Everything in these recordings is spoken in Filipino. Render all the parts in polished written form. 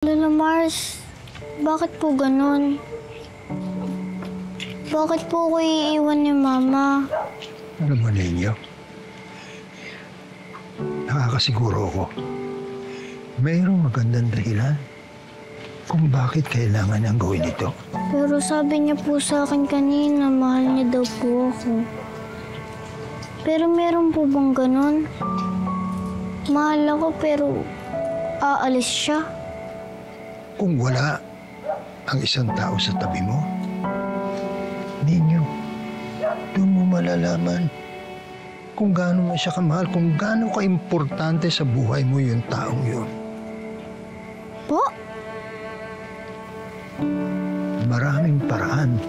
Lola Mars, bakit po ganun? Bakit po ako iiwan ni Mama? Alam mo ninyo, nakakasiguro ako, mayroong magandang dahilan kung bakit kailangan niyang gawin ito. Pero sabi niya po sa akin kanina, mahal niya daw po ako. Pero meron po bang ganun? Mahal ako pero aalis siya. Kung wala ang isang tao sa tabi mo, ninyo, doon mo malalaman kung gaano mo siya kamahal, kung gaano ka-importante sa buhay mo yung taong yun. Po? Maraming paraan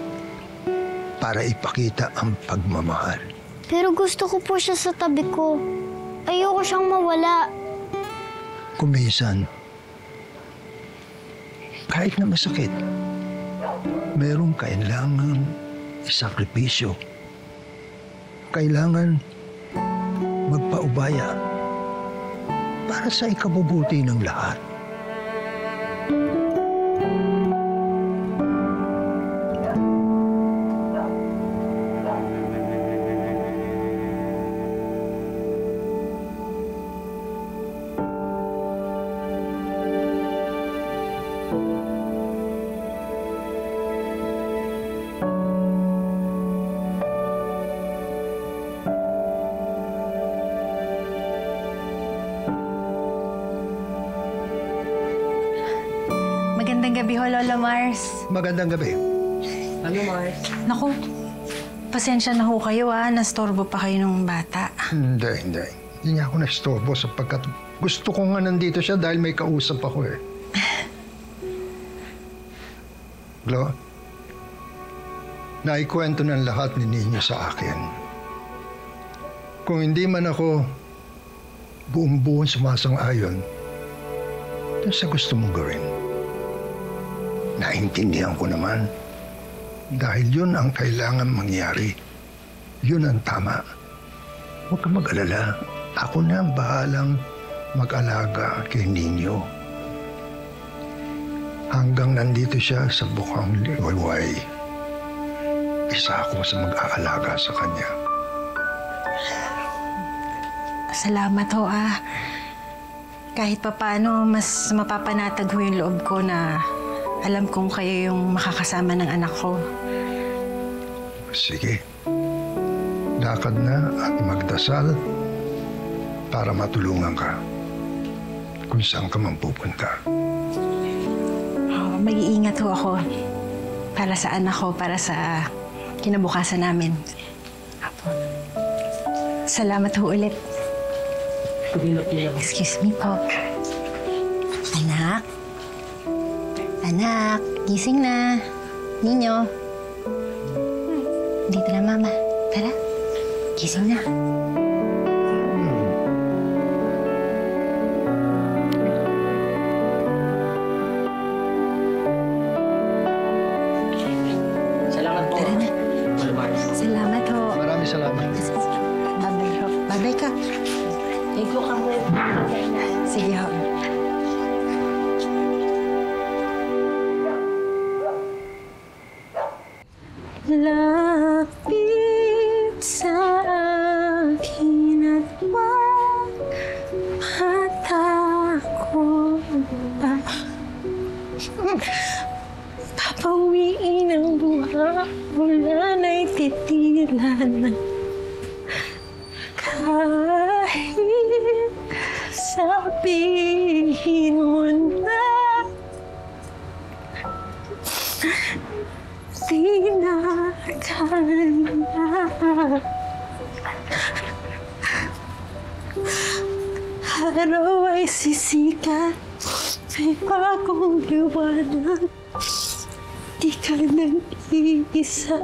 para ipakita ang pagmamahal. Pero gusto ko po siya sa tabi ko. Ayoko siyang mawala. Kuminsan, kahit na masakit, merong kailangan isakripisyo. Kailangan magpaubaya para sa ikabubuti ng lahat. Magandang gabi ho, Lola Mars. Magandang gabi. Ano, Mars? Naku, pasensya na ho kayo nastorbo pa kayo ng bata. Hindi. Hindi niya ako na-istorbo sapagkat gusto ko nga nandito siya dahil may kausap ako eh. Glo, naikwento ng lahat ni Ninyo sa akin. Kung hindi man ako buong-buong sumasang-ayon dun sa gusto mong gawin, naintindihan ko naman dahil yun ang kailangan mangyari. Yun ang tama. Huwag kang mag-alala. Ako na ang bahalang mag-alaga kay Ninyo. Hanggang nandito siya sa bukang liwayway, isa ako sa mag-aalaga sa kanya. Salamat ho Kahit papaano, mas mapapanatag ho yung loob ko na alam kong kayo yung makakasama ng anak ko. Sige. Lakad na at magdasal para matulungan ka kung saan ka man pupunta. Mag-iingat ho ako para sa anak ko, para sa kinabukasan namin. Apo. Salamat ho ulit. Excuse me po. Anak? Anak, gising na. Ninyo. Dito na, Mama. Tara, gising na. Salamat po. Tara na. Mars. Salamat ho. Maraming salamat. Bye-bye ho. Bye-bye ka. Thank you, Kamil. Sige ho. Lapit sa akin at wag matakot pa. Papawiin ang buha, wala na'y titila na. Kahit sabihin mo na di na kaya. Araw ay sisikat, may bagong liwanag. Di ka nang iisa.